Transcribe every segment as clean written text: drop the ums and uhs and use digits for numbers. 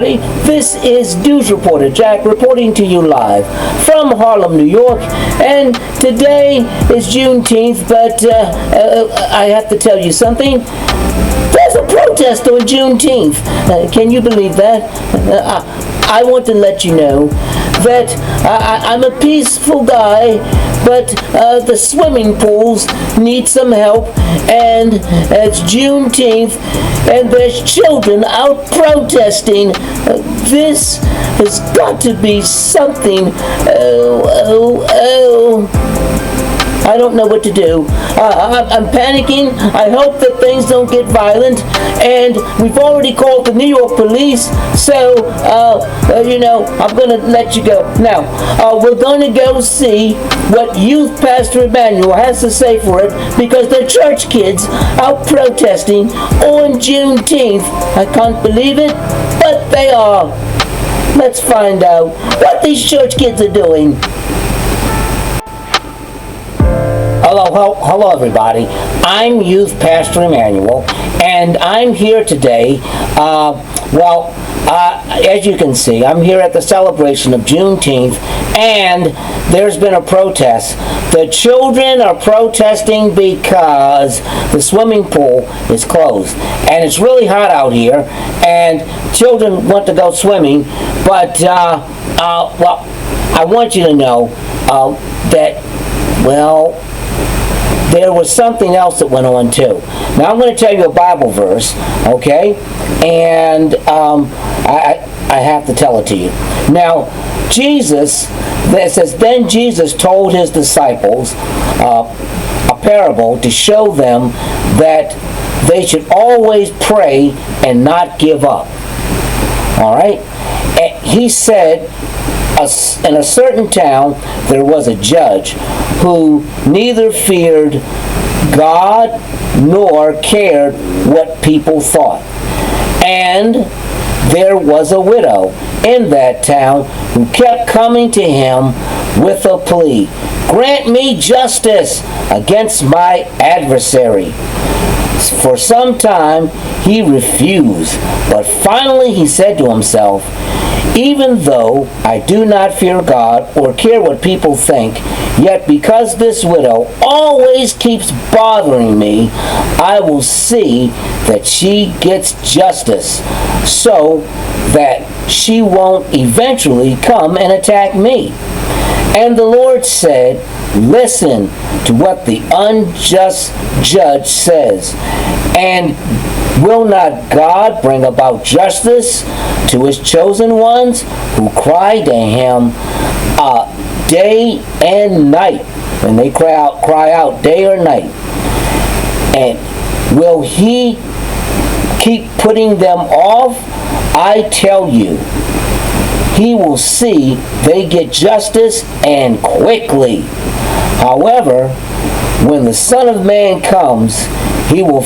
everybody. This is News Reporter Jack reporting to you live from Harlem, New York. And today is Juneteenth, but I have to tell you something. There's a protest on Juneteenth. Can you believe that? I want to let you know that I'm a peaceful guy, but the swimming pools need some help, and it's Juneteenth, and there's children out protesting. This has got to be something. I don't know what to do. I'm panicking. I hope that things don't get violent. And we've already called the New York police. So, I'm going to let you go. Now, we're going to go see what Youth Pastor Emmanuel has to say for it, because they're church kids out protesting on Juneteenth. I can't believe it, but they are. Let's find out what these church kids are doing. Hello, everybody. I'm Youth Pastor Emmanuel, and I'm here today. As you can see, I'm here at the celebration of Juneteenth, and there's been a protest. The children are protesting because the swimming pool is closed, and it's really hot out here, and children want to go swimming, but, I want you to know that there was something else that went on too. Now I'm going to tell you a Bible verse, okay? And I have to tell it to you. Now, Jesus, it says, then Jesus told his disciples a parable to show them that they should always pray and not give up. All right? And he said, in a certain town there was a judge who neither feared God nor cared what people thought. And there was a widow in that town who kept coming to him with a plea, "Grant me justice against my adversary." For some time he refused, but finally he said to himself, "Even though I do not fear God or care what people think, yet because this widow always keeps bothering me, I will see that she gets justice, so that she won't eventually come and attack me." And the Lord said, "Listen to what the unjust judge says. And will not God bring about justice to his chosen ones who cry to him day and night?" When they cry out day or night. "And will he keep putting them off? I tell you, he will see they get justice, and quickly. However, when the Son of Man comes, will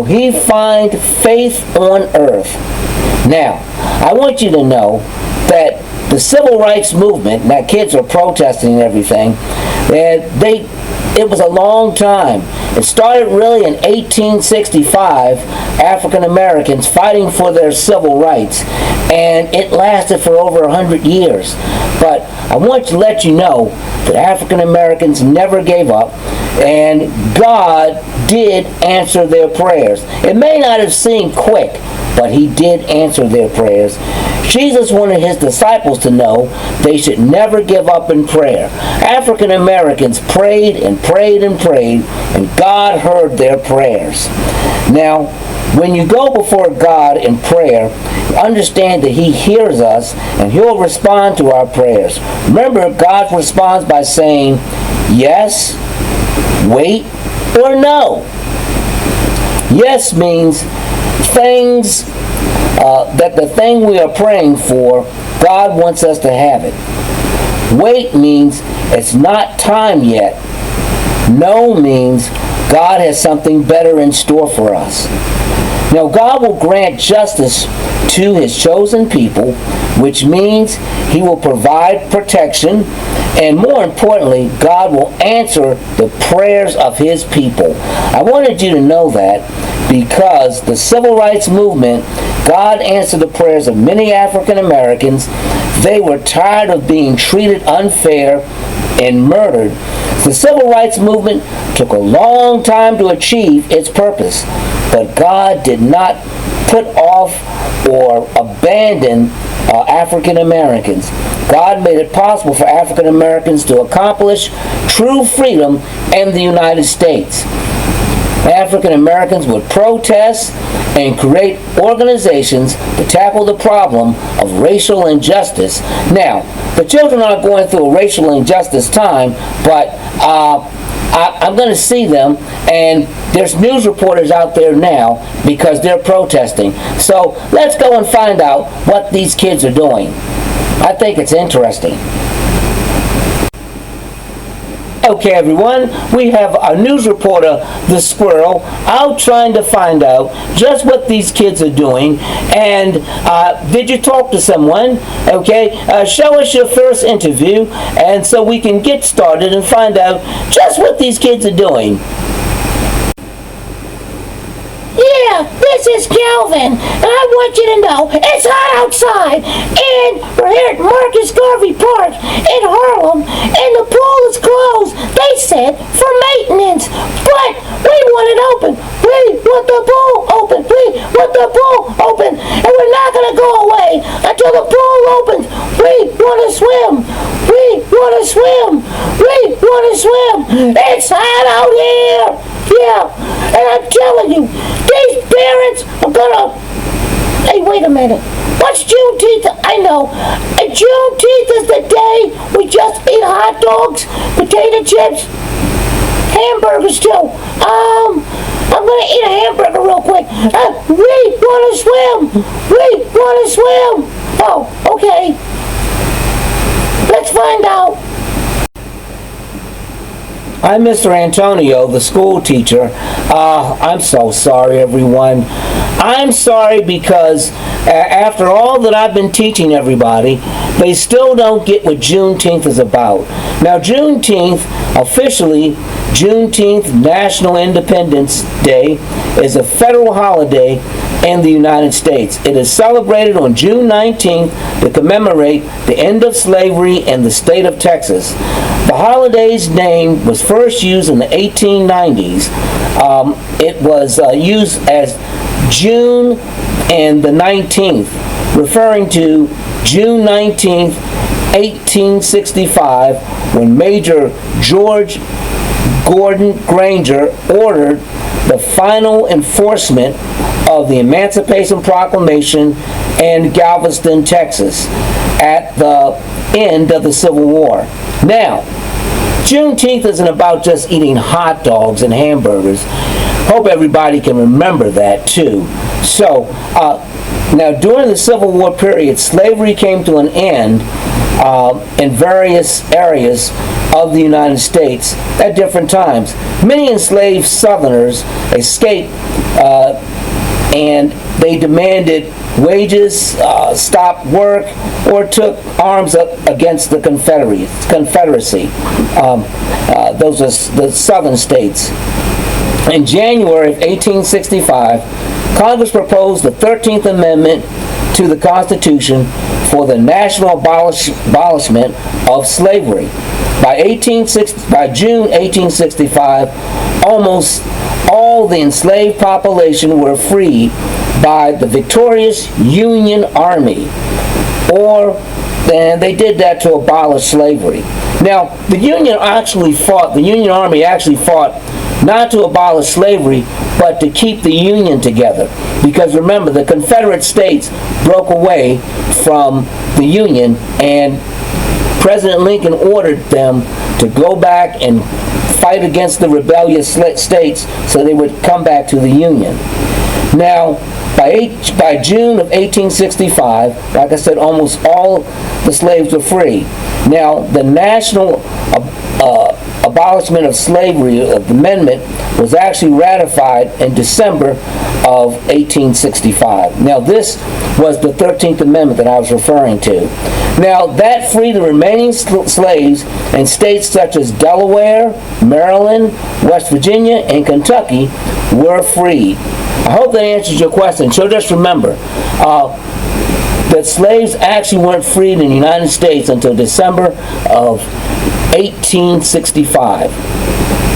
he find faith on earth?" Now, I want you to know that the civil rights movement, that kids are protesting and everything, it was a long time. It started really in 1865, African Americans fighting for their civil rights, and it lasted for over 100 years. But I want to let you know that African Americans never gave up, and God did answer their prayers. It may not have seemed quick, but he did answer their prayers. Jesus wanted his disciples to know they should never give up in prayer. African Americans prayed and prayed and prayed, and God heard their prayers. Now, when you go before God in prayer, understand that he hears us and he'll respond to our prayers. Remember, God responds by saying yes, wait, or no. Yes means things that the thing we are praying for, God wants us to have it. Wait means it's not time yet. No means God has something better in store for us. Now, God will grant justice to his chosen people, which means he will provide protection And more importantly, God will answer the prayers of His people. I wanted you to know that because the civil rights movement, God answered the prayers of many African Americans. They were tired of being treated unfair and murdered. The civil rights movement took a long time to achieve its purpose, but God did not put off or abandon African Americans. God made it possible for African Americans to accomplish true freedom in the United States. African Americans would protest and create organizations to tackle the problem of racial injustice. Now, the children aren't going through a racial injustice time, but I'm going to see them, and there's news reporters out there now because they're protesting. So let's go and find out what these kids are doing. I think it's interesting. Okay, everyone, we have our news reporter, the Squirrel, out trying to find out just what these kids are doing. And did you talk to someone? Okay, show us your first interview, and so we can get started and find out just what these kids are doing. Yeah, this is Calvin, and I want you to know it's hot outside, and we're here at Marcus Garvey Park in Harlem, and the pool is closed, they said, for maintenance, but we want it open. We want the pool open. We want the pool open, and we're not going to go away until the pool opens. We want to swim. We want to swim. We want to swim. It's hot out here. Yeah, and I'm telling you, these parents are gonna... Hey, wait a minute. What's Juneteenth? I know. Juneteenth is the day we just eat hot dogs, potato chips, hamburgers too. I'm gonna eat a hamburger real quick. We wanna swim. We wanna swim. Oh, okay. Let's find out. I'm Mr. Antonio, the school teacher. I'm so sorry, everyone. I'm sorry because after all that I've been teaching everybody, they still don't get what Juneteenth is about. Now, Juneteenth, officially, Juneteenth, National Independence Day, is a federal holiday in the United States. It is celebrated on June 19th to commemorate the end of slavery in the state of Texas. The holiday's name was first used in the 1890s. It was used as June and the 19th, referring to June 19th, 1865, when Major George Gordon Granger ordered the final enforcement of the Emancipation Proclamation in Galveston, Texas, at the end of the Civil War. Now, Juneteenth isn't about just eating hot dogs and hamburgers. Hope everybody can remember that too. So, now during the Civil War period, slavery came to an end in various areas of the United States at different times. Many enslaved Southerners escaped and they demanded wages, stopped work, or took arms up against the Confederacy. Those are the southern states. In January of 1865, Congress proposed the 13th Amendment to the Constitution for the national abolishment of slavery. By June 1865, almost all the enslaved population were freed by the victorious Union Army, and they did that to abolish slavery. Now, the Union Army actually fought not to abolish slavery, but to keep the Union together. Because remember, the Confederate States broke away from the Union, and President Lincoln ordered them to go back and fight against the rebellious states so they would come back to the Union. Now, by June of 1865, like I said, almost all the slaves were free. Now, the national abolishment of slavery, the amendment, was actually ratified in December of 1865. Now, this was the 13th Amendment that I was referring to. Now, that freed the remaining slaves in states such as Delaware, Maryland, West Virginia, and Kentucky were freed. I hope that answers your question. So just remember that slaves actually weren't freed in the United States until December of 1865.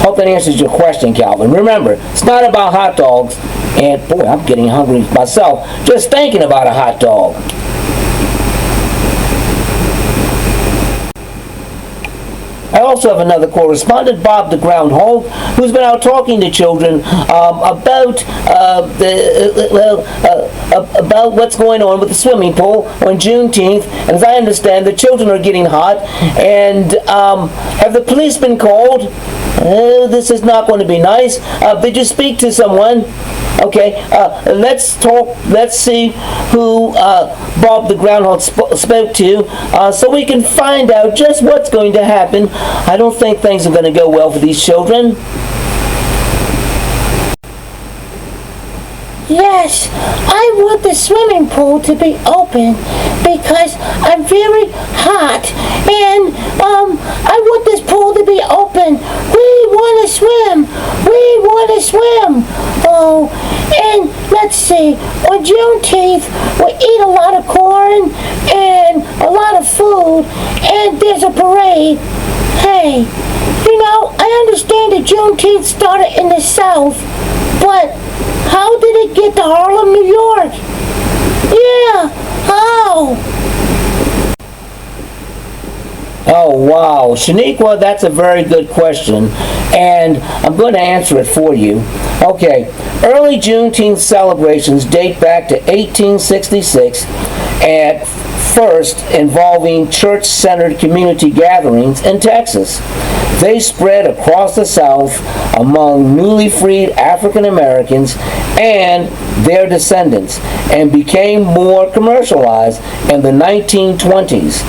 Hope that answers your question, Calvin. Remember, it's not about hot dogs. And boy, I'm getting hungry myself just thinking about a hot dog. I also have another correspondent, Bob the Groundhog, who's been out talking to children about what's going on with the swimming pool on Juneteenth. And as I understand, the children are getting hot. And have the police been called? This is not going to be nice. Did you speak to someone? Okay, let's talk. Let's see who Bob the Groundhog spoke to, so we can find out just what's going to happen. I don't think things are going to go well for these children. Yes, I want the swimming pool to be open because I'm very hot, and I want this pool to be open. We want to swim. We want to swim. Oh, and let's see. On Juneteenth, we eat a lot of corn and a lot of food, and there's a parade. Hey, you know, I understand that Juneteenth started in the South, but how did it get to Harlem, New York? Yeah, how? Oh, wow. Shaniqua, that's a very good question, and I'm going to answer it for you. Okay, early Juneteenth celebrations date back to 1866, at first involving church-centered community gatherings in Texas. They spread across the South among newly freed African Americans and their descendants, and became more commercialized in the 1920s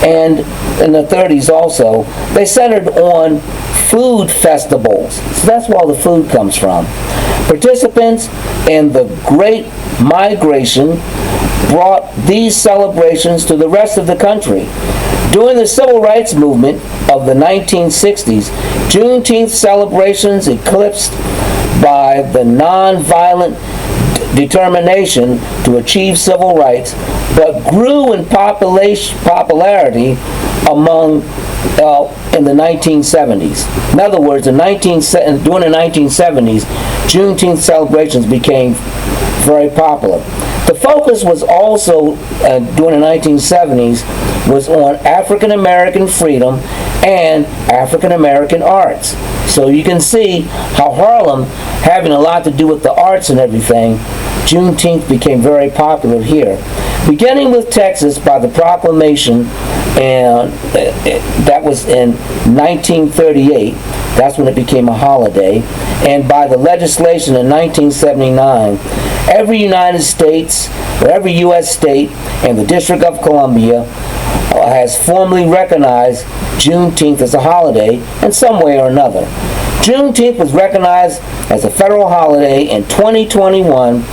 and in the 30s also. They centered on food festivals. So that's where all the food comes from. Participants in the Great Migration brought these celebrations to the rest of the country. During the Civil Rights Movement of the 1960s, Juneteenth celebrations eclipsed by the nonviolent determination to achieve civil rights, but grew in popularity among in the 1970s. In other words, during the 1970s, Juneteenth celebrations became very popular. The focus was also, during the 1970s, was on African American freedom and African American arts. So you can see how Harlem, having a lot to do with the arts and everything, Juneteenth became very popular here. Beginning with Texas by the proclamation, and that was in 1938, that's when it became a holiday, and by the legislation in 1979, every United States, or every U.S. state, and the District of Columbia has formally recognized Juneteenth as a holiday in some way or another. Juneteenth was recognized as a federal holiday in 2021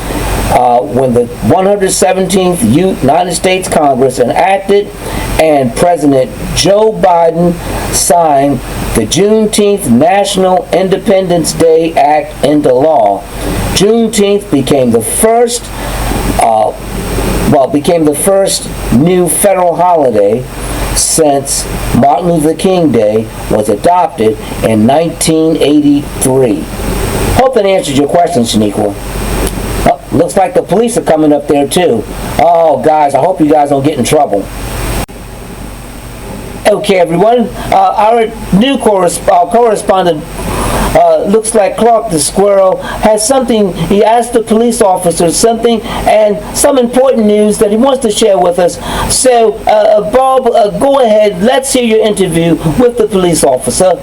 when the 117th United States Congress enacted and President Joe Biden signed the Juneteenth National Independence Day Act into law. Juneteenth became the first new federal holiday since Martin Luther King Day was adopted in 1983. Hope that answers your question, Shaniqua. Oh, looks like the police are coming up there too. Oh, guys, I hope you guys don't get in trouble. Okay, everyone, our new correspondent, looks like Clark the Squirrel, has something. He asked the police officer something, and some important news that he wants to share with us. So, Bob, go ahead. Let's hear your interview with the police officer.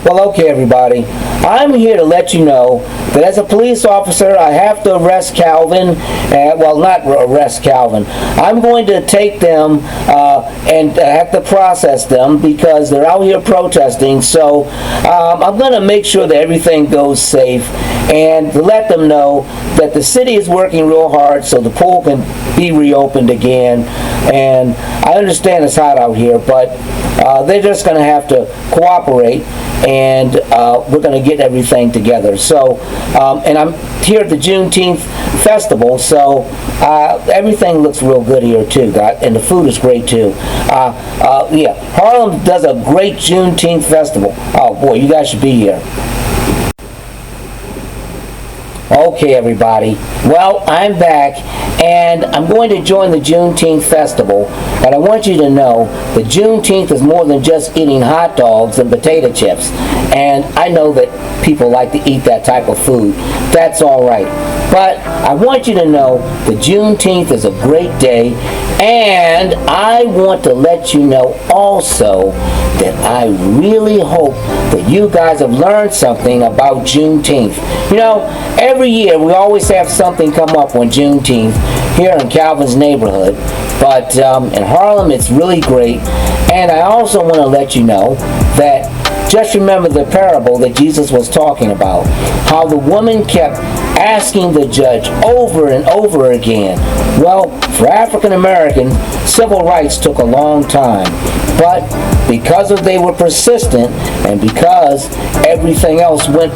Well, okay, everybody. I'm here to let you know that as a police officer, I have to arrest Calvin. Well, not arrest Calvin. I'm going to take them and have to process them because they're out here protesting. So I'm going to make sure that everything goes safe and let them know that the city is working real hard so the pool can be reopened again. And I understand it's hot out here, but they're just going to have to cooperate, and we're going to get everything together. So, and I'm here at the Juneteenth festival, so everything looks real good here too, guys, and the food is great too. Yeah, Harlem does a great Juneteenth festival. Oh boy, you guys should be here. Okay, everybody. Well, I'm back, and I'm going to join the Juneteenth festival, but I want you to know that Juneteenth is more than just eating hot dogs and potato chips, and I know that people like to eat that type of food. That's all right. But I want you to know that Juneteenth is a great day, and I want to let you know also that I really hope that you guys have learned something about Juneteenth. You know, every year we always have something come up on Juneteenth here in Calvin's neighborhood, but in Harlem it's really great. And I also want to let you know that just remember the parable that Jesus was talking about, how the woman kept asking the judge over and over again. Well, for African Americans, civil rights took a long time, but because they were persistent and because everything else went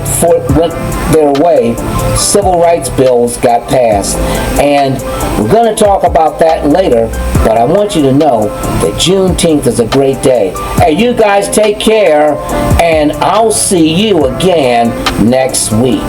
their way, civil rights bills got passed. And we're going to talk about that later, but I want you to know that Juneteenth is a great day. Hey, you guys take care, and I'll see you again next week.